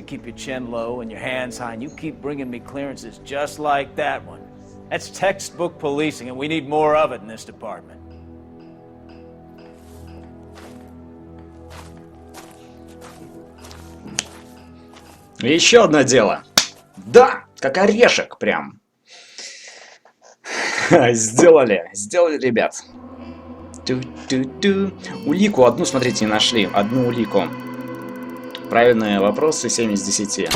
keep your chin low and your hands high, and you keep bringing me clearances just like that one. That's textbook policing, and we need more of it in this department. Еще одно дело. Да, как орешек прям. Сделали, ребят. Улику одну, смотрите, нашли. Одну улику. Правильные вопросы, 7 из 10.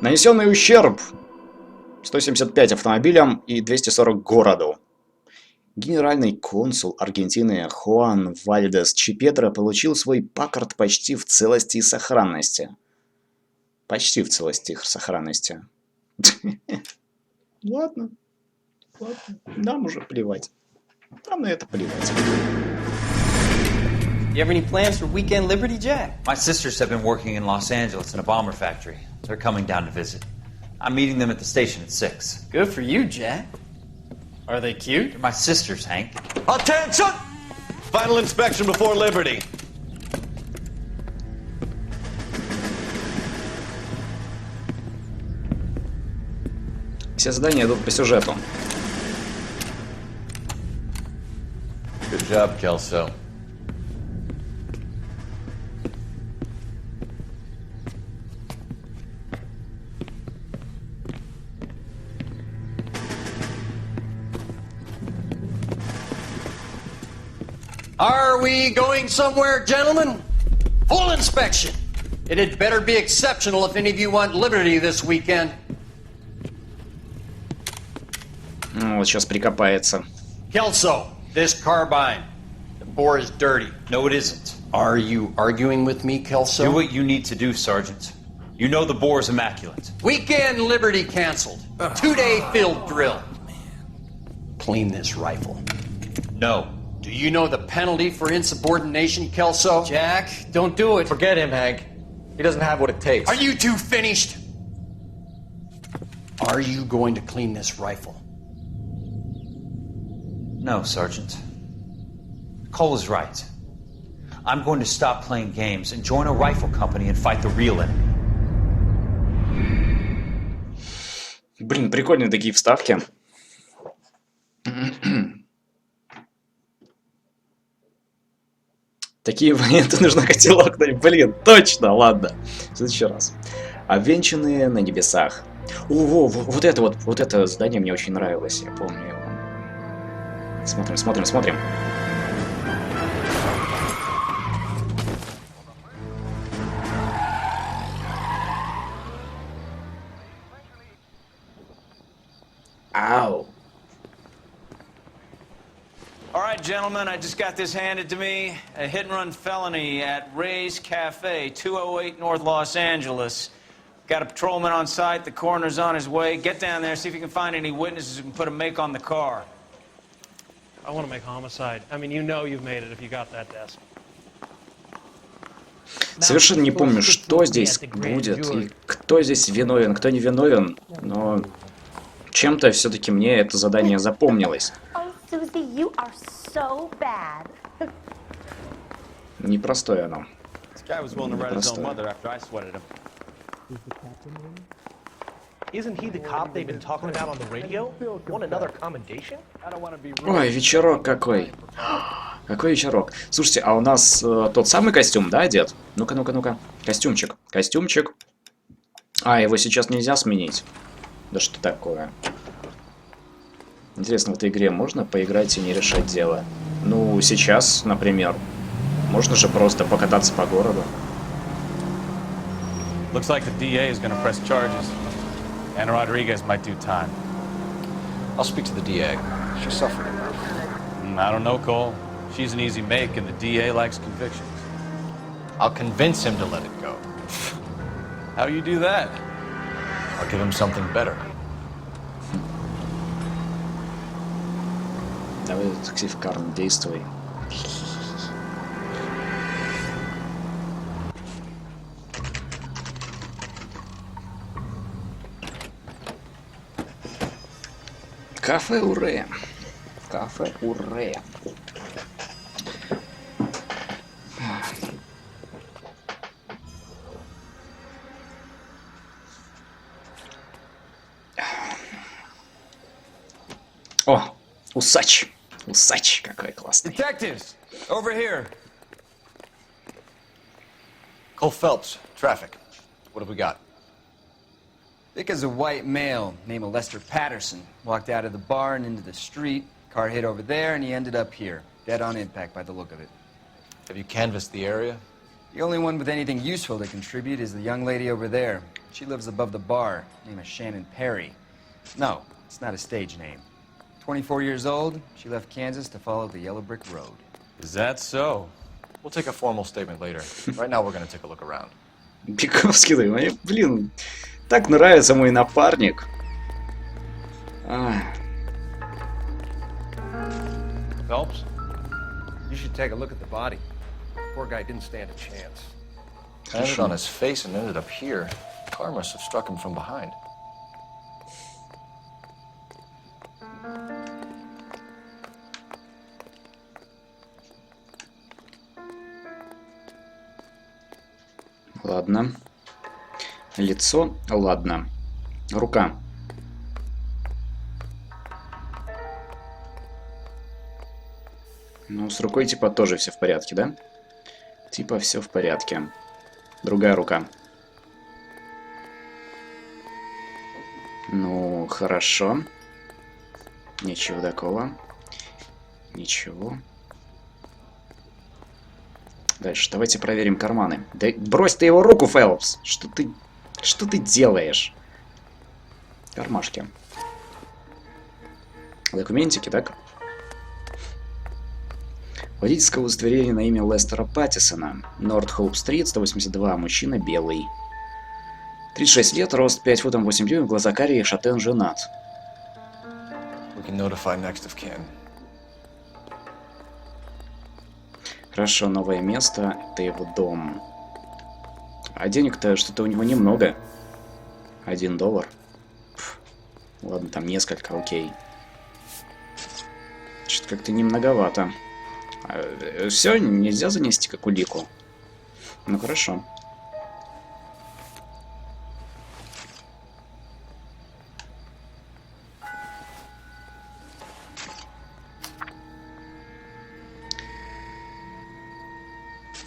Нанесенный ущерб 175 автомобилям и 240 городу. Генеральный консул Аргентины Хуан Вальдес Чипедро получил свой паккарт почти в целости и сохранности. Почти в целости и сохранности. Ладно. Нам уже плевать. Нам на это плевать. You have any plans for weekend Liberty, Jack? My sisters have been working in Los-Angeles in a bomber factory. They're coming down to visit. I'm meeting them at the station at 6. Good for you, Jack. Are they cute? They're my sisters, Hank. Attention! Final inspection before Liberty. Все задания идут по сюжету. Good job, Kelso. Are we going somewhere, gentlemen? Full inspection. It had better be exceptional if any of you want Liberty this weekend. Ну, вот сейчас прикопается. Kelso, this carbine. The bore is dirty. No, it isn't. Are you arguing with me, Kelso? Do what you need to do, Sergeant. You know the bore is immaculate. Weekend Liberty canceled. 2-day field drill. Clean this rifle. No. Do you know the penalty for insubordination, Kelso? Jack, don't do it. Forget him, Hank. He doesn't have what it takes. Are you two finished? Are you going to clean this rifle? No, Sergeant. Cole is right. I'm going to stop playing games and join a rifle company and fight the real enemy. Блин, прикольные такие вставки. Такие моменты нужно котелок. Блин, точно, ладно. В следующий раз. Обвенчанные на небесах. Ого, вот это задание мне очень нравилось, я помню его. Смотрим. Ау. All right, gentlemen, I just got this handed to me. A hit-and-run felony at Ray's Cafe, 208 North Los Angeles. Got a patrolman on site. The coroner's on his way. Get down there, see if you can find any witnesses who can put a make on the car. I want to make homicide. I mean, you know you've made it if you got that desk. Совершенно не помню, что здесь будет и кто здесь виновен, кто не виновен, но чем-то все-таки мне это задание запомнилось. Непростое оно. Ой, вечерок какой. Какой вечерок. Слушайте, а у нас тот самый костюм, да, одет? Ну-ка. Костюмчик. А, его сейчас нельзя сменить. Да что такое? Интересно, в этой игре можно поиграть и не решать дело? Ну, сейчас, например. Можно же просто покататься по городу. Looks like the DA is going to press charges. And Rodriguez might do time. I'll speak to the DA. She suffered enough. I don't know, Cole. She's an easy make, and the DA likes convictions. I'll convince him to let it go. How do you do that? I'll give him something better. Давай, детектив Карн, действуй. Кафе Уре. Кафе Уре. О, усач. Усач, какой классный. Detectives, over here. Cole Phelps, traffic. What have we got? Thick as a white male named Lester Patterson walked out of the bar and into the street. Car hit over there, and he ended up here, dead on impact by the look of it. Have you canvassed the area? The only one with anything useful to contribute is the young lady over there. She lives above the bar. Name is Shannon Perry. No, it's not a stage name. 24 years old, she left Kansas to follow the yellow brick road. Is that so? We'll take a formal statement later. Right now we're going to take a look around. Пиковский, мне, блин, так нравится мой напарник. Phelps, you should take a look at the body. Poor guy didn't stand a chance. Landed on his face and ended up here. The car must have struck him from behind. Ладно. Лицо, ладно. Рука. Ну, с рукой типа тоже все в порядке, да? Типа все в порядке. Другая рука. Ну, хорошо. Ничего такого. Ничего. Дальше, давайте проверим карманы. Да брось ты его руку, Фелпс! Что ты делаешь? Кармашки. Документики, так? Водительское удостоверение на имя Лестера Паттисона. Норт-Хоуп-стрит, 182, мужчина, белый. 36 лет, рост 5 футов 8 дюймов, глаза карие, шатен, женат. We can notify next of kin. Хорошо, новое место, это его дом. А денег-то что-то у него немного. $1. Ладно, там несколько, окей. Что-то как-то немноговато. Все, нельзя занести как улику. Ну хорошо.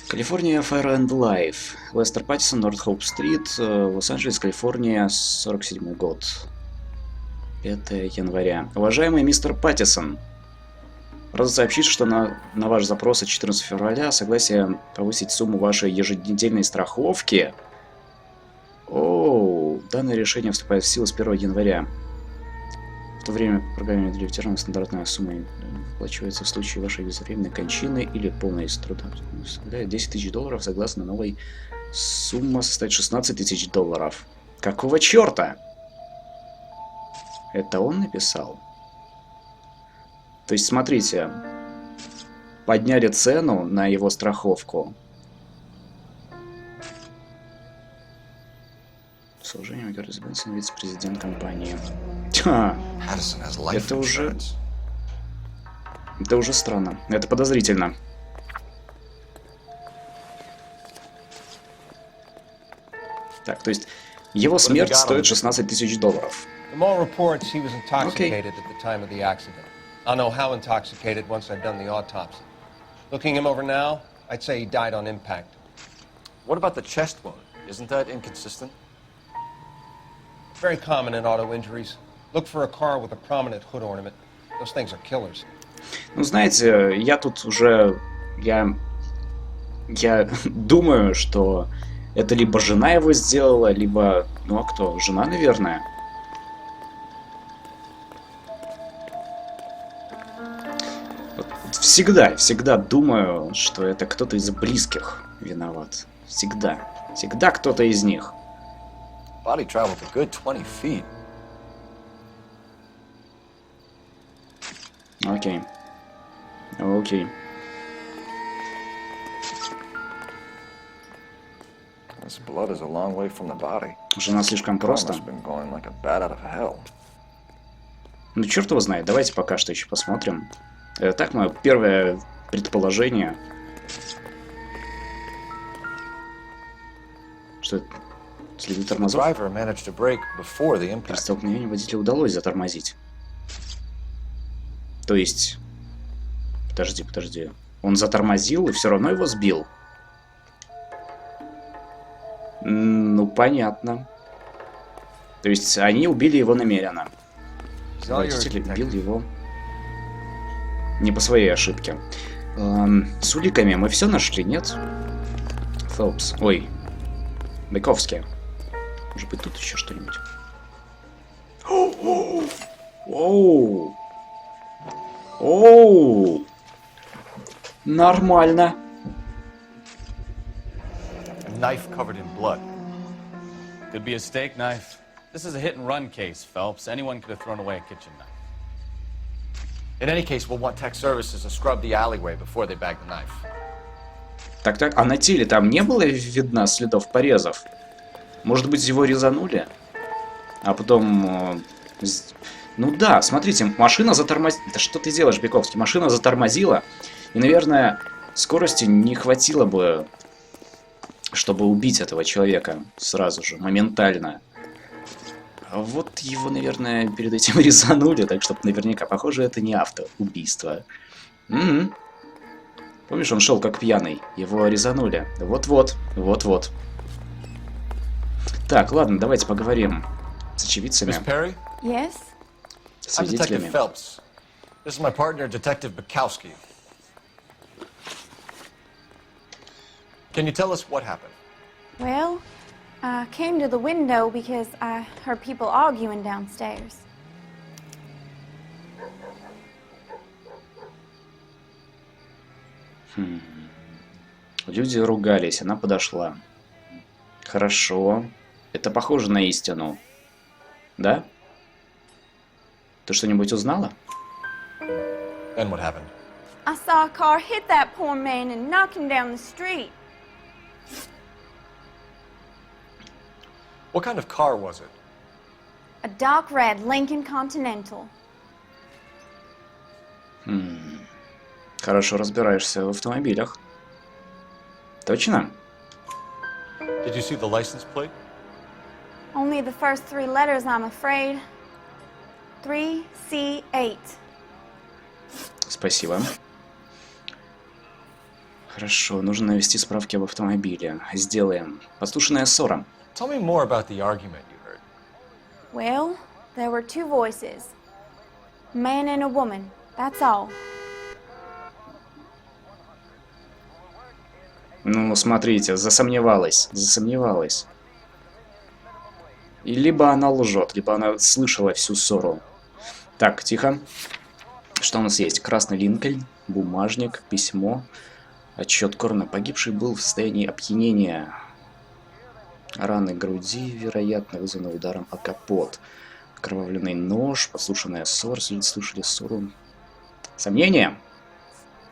Калифорния, Fire and Life. Лестер Паттисон, Норт-Хоуп-стрит, Лос-Анджелес, Калифорния, 47 год. 5 января. Уважаемый мистер Паттисон, рад сообщить, что на ваш запрос от 14 февраля согласие повысить сумму вашей еженедельной страховки. Данное решение вступает в силу с 1 января. В то время по программе для ветеранов стандартная сумма выплачивается в случае вашей безвременной кончины или полной труда. Составляет $10 000, согласно новой сумма составит $16 000. Какого черта? Это он написал? То есть, смотрите, подняли цену на его страховку. С уважением, Геррис Бенсон, вице-президент компании. Это уже странно. Это подозрительно. Так, то есть, его смерть стоит $16 000. The mall reports he was intoxicated at the time of the accident. I'll know how intoxicated once I've done the autopsy. Looking him over now, I'd say he died on impact. What about the chest wound? Isn't that inconsistent? Very common in auto injuries. Look for a car with a prominent hood ornament. Those things are killers. Ну, знаете, я тут уже... Я думаю, что это либо жена его сделала, либо... Ну, а кто? Жена, наверное. Всегда думаю, что это кто-то из близких виноват. Всегда кто-то из них. Body traveled a good 20 feet. Окей. This blood is a long way from the body. Жена слишком просто. Ну, черт его знает. Давайте пока что еще посмотрим. Это так, мое первое предположение. Что это? Следы тормозов? При столкновении водителя удалось затормозить. То есть... Подожди. Он затормозил и все равно его сбил? Ну, понятно. То есть они убили его намеренно. Водитель убил его не по своей ошибке. С уликами мы все нашли, нет? Фелпс. Ой. Бековский. Может быть, тут еще что-нибудь. Оу. Оу. Нормально. A knife covered in blood. Could be a steak knife. This is a hit-and-run case, Phelps. Anyone could have thrown away a kitchen knife. In any case, we'll want tech services to scrub the alleyway before they bag the knife. Так, а на теле там не было видно следов порезов? Может быть, его резанули? А потом... Ну да, смотрите, машина затормозила... Да что ты делаешь, Бековский? Машина затормозила. И, наверное, скорости не хватило бы, чтобы убить этого человека сразу же, моментально. А вот его, наверное, перед этим резанули, так что наверняка, похоже, это не автоубийство. Помнишь, он шел как пьяный, его резанули. Вот-вот. Так, ладно, давайте поговорим с очевидцами. Miss Perry? Yes? I'm Detective Свидетелями. Phelps. This is my partner, Detective Bukowski. Can you tell us what happened? Well, I came to the window because I heard people arguing downstairs. Люди ругались, она подошла. Хорошо. Это похоже на истину. Да? Ты что-нибудь узнала? Then what happened? I saw a car hit that poor man and knock him down the street. What kind of car was it? A dark red Lincoln Continental. Хорошо разбираешься в автомобилях. Точно? Did you see the license plate? Only the first three letters, I'm afraid. 3C8. Спасибо. Хорошо, нужно навести справки об автомобиле. Сделаем. Подслушанная ссора. Tell me more about the argument you heard. Well, there were two voices. A man and a woman. That's all. Ну, смотрите, засомневалась. И либо она лжет, либо она слышала всю ссору. Так, тихо. Что у нас есть? Красный Линкольн, бумажник, письмо, отчет Корна. Погибший был в состоянии опьянения. Раны груди, вероятно, вызваны ударом о капот. Окровавленный нож, подслушанная ссора, слушали ссору. Сомнения?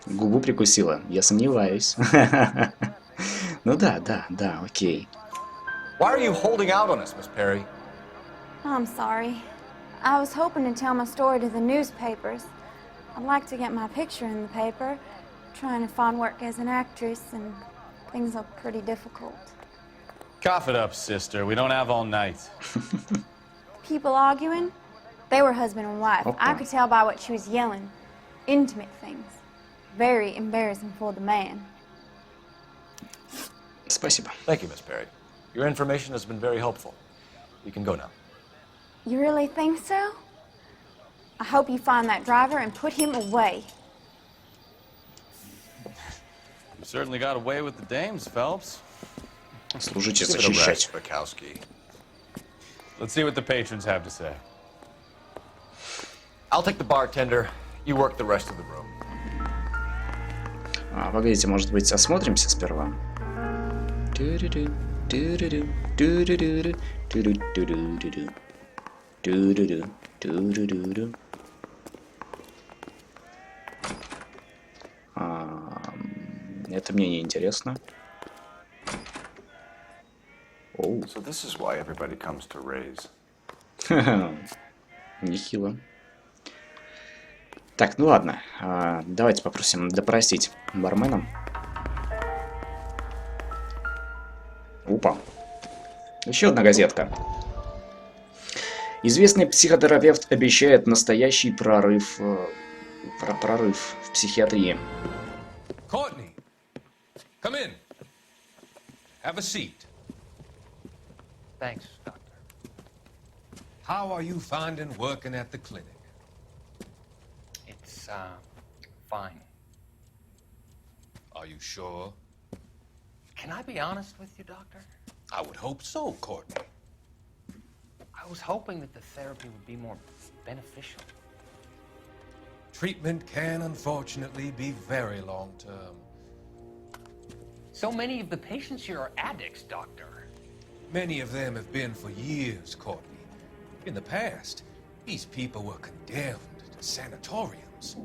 Губу прикусила. Я сомневаюсь. Ну да, окей. Why are you holding out on us, Miss Perry? I'm sorry. I was hoping to tell my story to the newspapers. I'd like to get my picture in the paper. Trying to find work as an actress, and things are pretty difficult. Cough it up, sister. We don't have all night. People arguing? They were husband and wife. Okay. I could tell by what she was yelling. Intimate things. Very embarrassing for the man. Спасибо. Thank you, Miss Perry. Your information has been very helpful. You can go now. You really think so? I hope you find that driver and put him away. You certainly got away with the dames, Phelps. Служите Give it a защищать. rest, Bukowski. Let's see what the patrons have to say. I'll take the bartender. You work the rest of the room. Погодите, может быть, осмотримся сперва? Это мне не интересно. Оу. So this is why everybody comes to raise. Нехило. Так, ну ладно. Давайте попросим допросить бармена. Опа. Еще одна газетка. Известный психотерапевт обещает настоящий прорыв Про прорыв в психиатрии. Courtney, come in. Have a seat. Thanks, Doctor. How are you finding working at the clinic? It's, fine. Are you sure? Can I be honest with you, Doctor? I would hope so, Courtney. I was hoping that the therapy would be more beneficial. Treatment can, unfortunately, be very long-term. So many of the patients here are addicts, Doctor. Many of them have been for years, Courtney. In the past, these people were condemned to sanatoriums.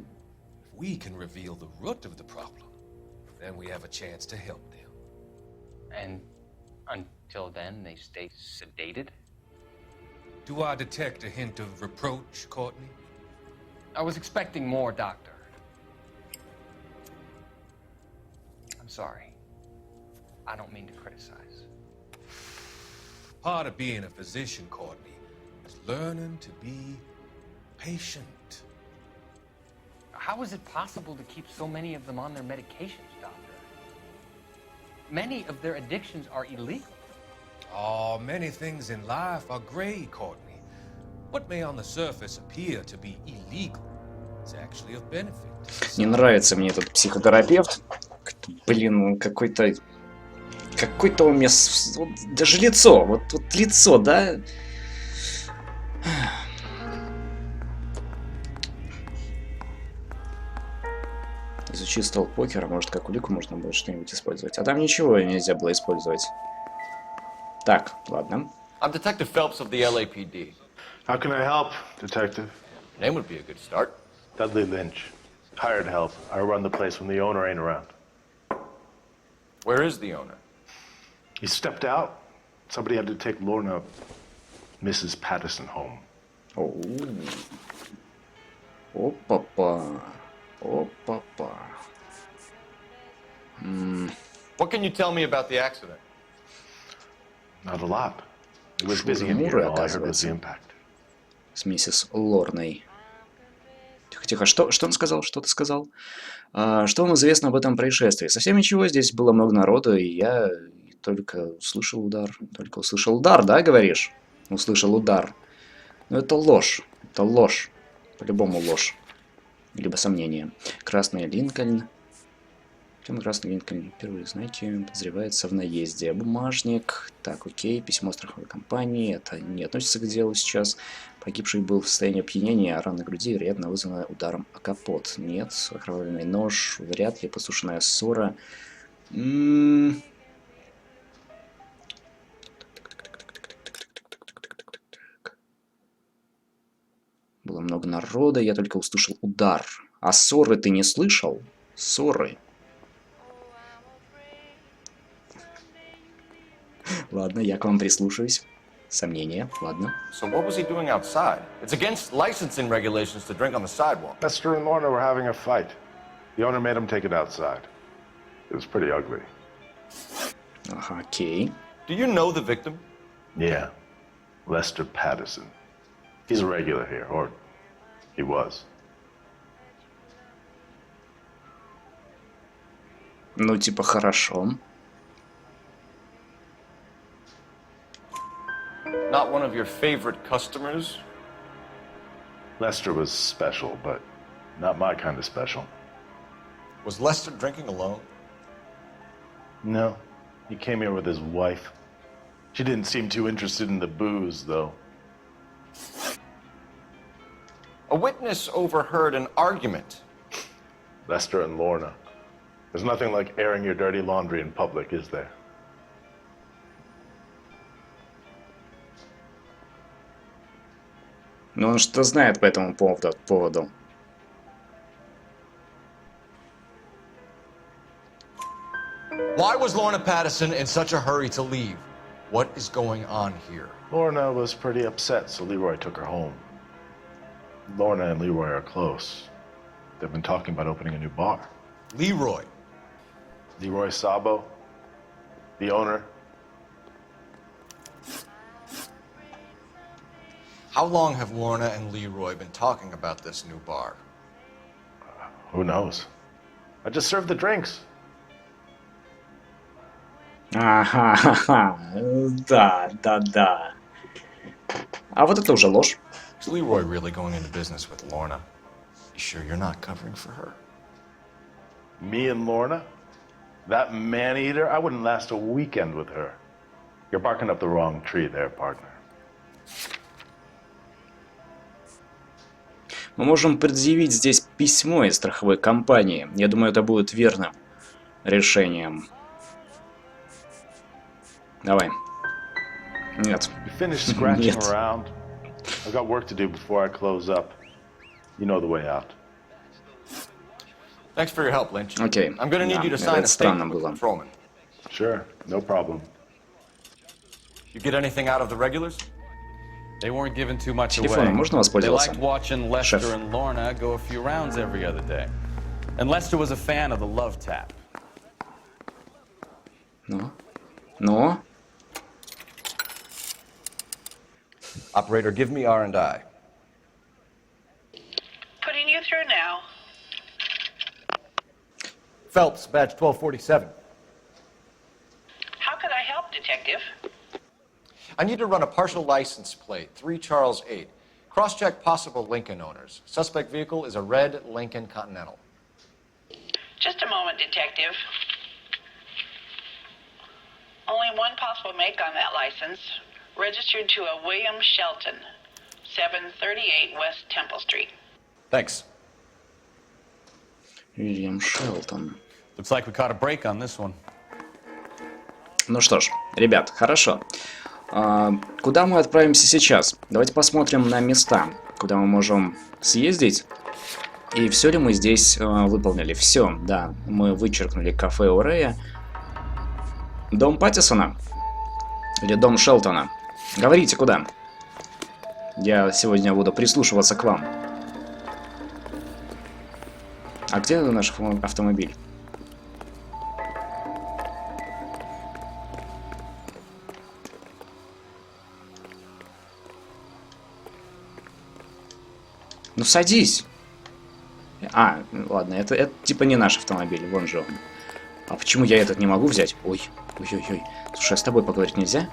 If we can reveal the root of the problem, then we have a chance to help them. And until then, they stay sedated? Do I detect a hint of reproach, Courtney? I was expecting more, Doctor. I'm sorry. I don't mean to criticize. Part of being a physician, Courtney, is learning to be patient. How is it possible to keep so many of them on their medications, Doctor? Many of their addictions are illegal. Oh, many things in life are gray, Courtney. What may on the surface appear to be illegal is actually of benefit. Не нравится мне этот психотерапевт. Блин, он какой-то у меня... Вот, даже лицо. Вот лицо, да? Изучи стол покера. Может, как улику можно будет что-нибудь использовать. А там ничего нельзя было использовать. Так, ладно. I'm Detective Phelps of the LAPD. How can I help, Detective? Name would be a good start. Dudley Lynch. Hired help. I run the place when the owner ain't around. Where is the owner? He stepped out. Somebody had to take Lorna, Mrs. Patterson, home. Oh. Опа-па. Опа-па. What can you tell me about the accident? Not a lot. It was busy in here. All I heard was the impact. С миссис Лорной. Тихо-тихо, что он сказал? Что ты сказал? Что вам известно об этом происшествии? Совсем ничего, здесь было много народу, и я только услышал удар. Только услышал удар, да, говоришь? Услышал удар. Но это ложь. Это ложь. По-любому ложь. Либо сомнение. Красный Линкольн. Чем красный Линкольн? Первые знаки подозревается в наезде. Бумажник. Так, окей. Письмо страховой компании. Это не относится к делу сейчас. Погибший был в состоянии опьянения, а рана на груди, вероятно, вызвана ударом о капот. Нет. Окровавленный нож. Вряд ли. Подслушанная ссора. Было много народа, я только услышал удар. А ссоры ты не слышал? Ссоры. Ладно, я к вам прислушаюсь. Сомнения, ладно. So what was he doing outside? It's against licensing regulations to drink on the sidewalk. Lester and Lorna were having a fight. The owner made him take it outside. It was pretty ugly. Ага, окей. Do you know the victim? Yeah. Lester Patterson. He's a regular here, or he was. Ну, типа, хорошо. Not one of your favorite customers? Lester was special, but not my kind of special. Was Lester drinking alone? No. He came here with his wife. She didn't seem too interested in the booze, though. A witness overheard an argument. Lester and Lorna. There's nothing like airing your dirty laundry in public, is there? Ну, он что знает по этому поводу. Why was Lorna Patterson in such a hurry to leave? What is going on here? Lorna was pretty upset, so Leroy took her home. Lorna and Leroy are close. They've been talking about opening a new bar. Leroy? Leroy Sabo, the owner. How long have Lorna and Leroy been talking about this new bar? Who knows? I just served the drinks. Ага, да. А вот это уже ложь. Is Leroy really going into business with Lorna? You sure you're not covering for her? Me and Lorna? That man-eater? I wouldn't last a weekend with her. You're barking up the wrong tree there, partner. Мы можем предъявить здесь письмо из страховой компании. Я думаю, это будет верным решением. Давай. Нет. Нет. I've got work to do before I close up. You know the way out. Thanks for your help, Lynch. Окей. I'm going to need you to sign a statement with patrolman. Sure, no problem. You get anything out of the regulars? They weren't given too much away. Телефоном можно They воспользоваться? liked watching Lester and Lorna go a few rounds every other day. And Lester was a fan of the love tap. Ну? Operator, give me R&I. Putting you through now. Phelps, badge 1247. How could I help, Detective? I need to run a partial license plate, 3 Charles 8. Cross-check possible Lincoln owners. Suspect vehicle is a red Lincoln Continental. Just a moment, Detective. Only one possible make on that license. Registered to a William Shelton, 738 West Temple Street. Thanks. William Shelton. Looks like we caught a break on this one. Ну что ж, ребят, хорошо. Куда мы отправимся сейчас? Давайте посмотрим на места, куда мы можем съездить. И все ли мы здесь выполнили? Все, да. Мы вычеркнули кафе у Рэя. Дом Паттисона? Или дом Шелтона? Говорите, куда? Я сегодня буду прислушиваться к вам. А где наш автомобиль? Ну садись. А, ладно, это типа не наш автомобиль, вон же он. А почему я этот не могу взять? Ой. Слушай, а с тобой поговорить нельзя?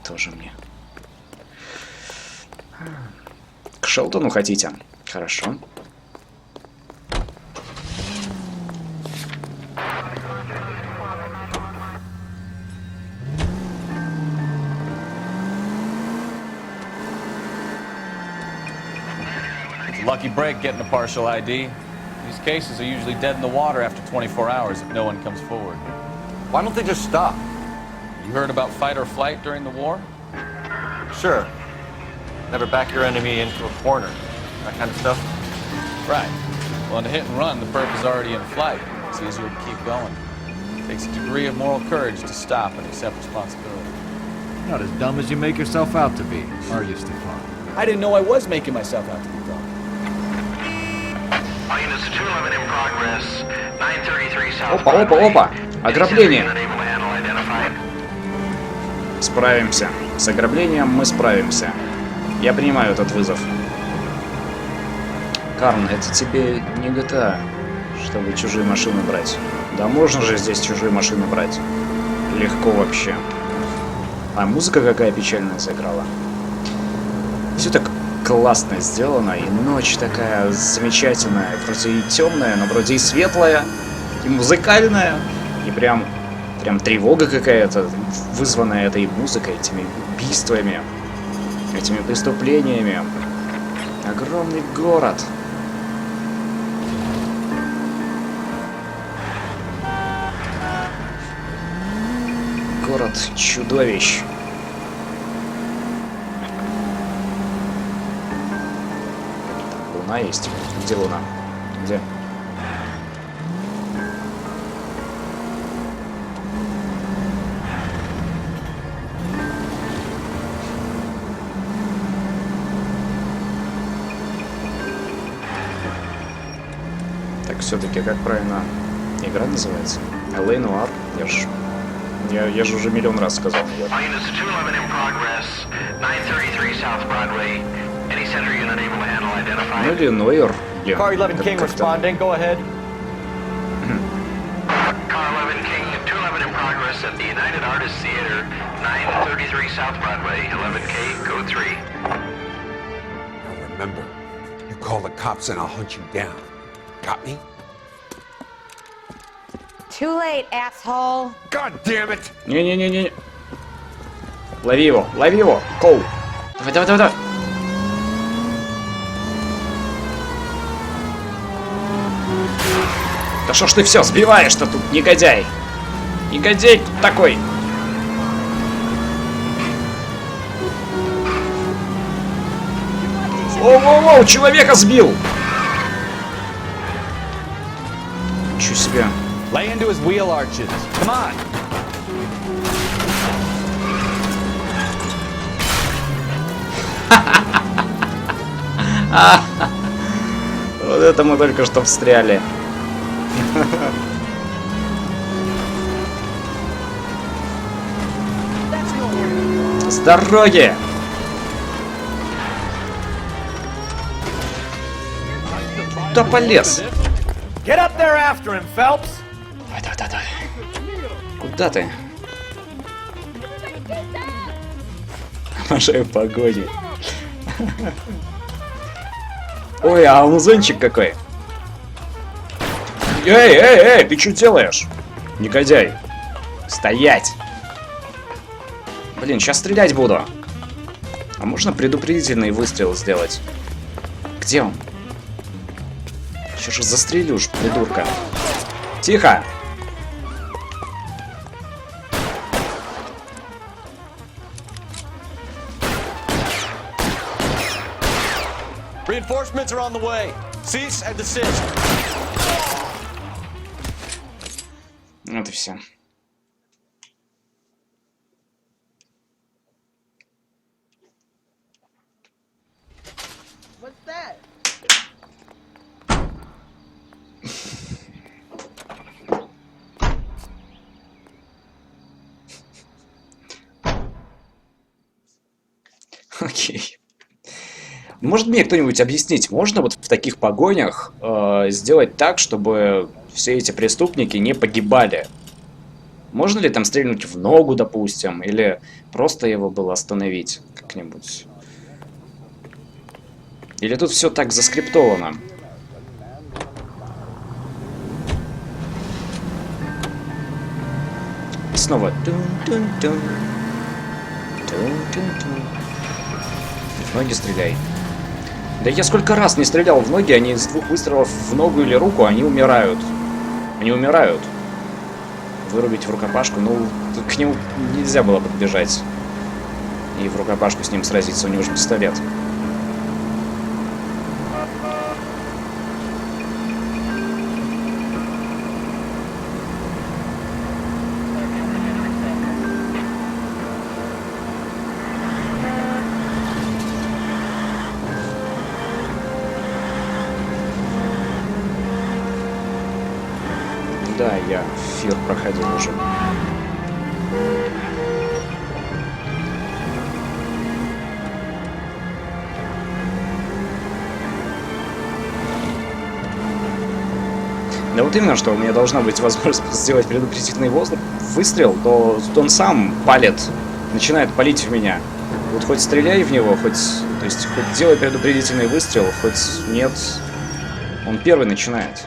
Тоже мне. К Шелтону хотите? Хорошо. Lucky break getting a partial ID. These cases are usually dead in the water after 24 hours if no one comes forward. Why don't they just stop? You heard about fight or flight during the war? Sure. Never back your enemy into a corner. That kind of stuff. Right. Well, in a hit and run, the perp is already in flight. It's easier to keep going. It takes a degree of moral courage to stop and accept responsibility. Not as dumb as you make yourself out to be, are you, Stefan? I didn't know I was making myself out to be dumb. Опа. Ограбление. Справимся. С ограблением мы справимся. Я принимаю этот вызов. Карн, это тебе не GTA, чтобы чужие машины брать. Да можно же здесь чужие машины брать. Легко вообще. А музыка какая печальная сыграла. Все так классно сделано, и ночь такая замечательная, вроде и темная, но вроде и светлая, и музыкальная, и прям тревога какая-то, вызванная этой музыкой, этими убийствами, этими преступлениями. Огромный город. Город чудовищ. Луна есть. Где Луна? Где? Так, все-таки как правильно игра называется? L.A. Noire. Я же уже миллион раз сказал. Ну или Noire, Блин, Car 11 King responding. Go ahead. Car 11 King, 211 in progress at the United Artists Theater, 933 South Broadway, 11K, code 3. Now remember, you call the cops and I'll hunt you down. Got me? Too late, asshole. God damn it! Не-не-не-не. Лови его, Коул. Давай. Да что ж ты все сбиваешь-то тут, негодяй? Негодяй тут такой. Воу-воу-воу, человека сбил. Ничего себе. Lay into his wheel arches. Come on. Вот это мы только что встряли. С дороги! Куда полез? Get up there after him, Phelps. Давай. Куда ты? Обожаю погони. Ой, а музончик какой. Эй, ты что делаешь? Негодяй. Стоять. Блин, сейчас стрелять буду. А можно предупредительный выстрел сделать? Где он? Сейчас же застрелю, придурка. Тихо. Reinforcements are on the way. Cease and desist. Вот и все. What's that? Окей. Может мне кто-нибудь объяснить, можно вот в таких погонях сделать так, чтобы все эти преступники не погибали? Можно ли там стрельнуть в ногу, допустим, или просто его было остановить как-нибудь? Или тут все так заскриптовано? И снова. В ноги стреляй. Да я сколько раз не стрелял в ноги, они с 2 выстрелов в ногу или руку, они умирают. Они умирают. Вырубить в рукопашку, ну, к нему нельзя было подбежать. И в рукопашку с ним сразиться, у него же пистолет. Да, я эфир проходил уже. Да вот именно, что у меня должна быть возможность сделать предупредительный выстрел, то он сам палит, начинает палить в меня. Вот хоть стреляй в него, хоть делай предупредительный выстрел, хоть нет, он первый начинает.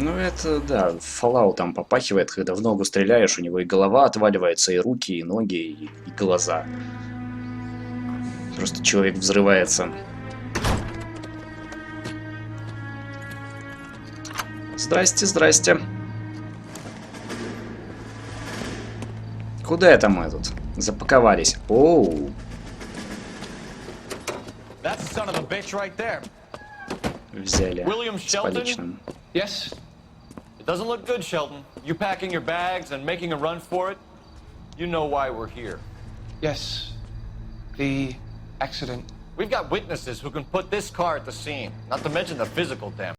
Ну это, да, Fallout там попахивает, когда в ногу стреляешь, у него и голова отваливается, и руки, и ноги, и глаза. Просто человек взрывается. Здрасте, здрасте. Куда это мы тут запаковались? Оу. Взяли с поличным. Yes? It doesn't look good, Shelton. You packing your bags and making a run for it? You know why we're here. Yes. The accident. We've got witnesses who can put this car at the scene, not to mention the physical damage.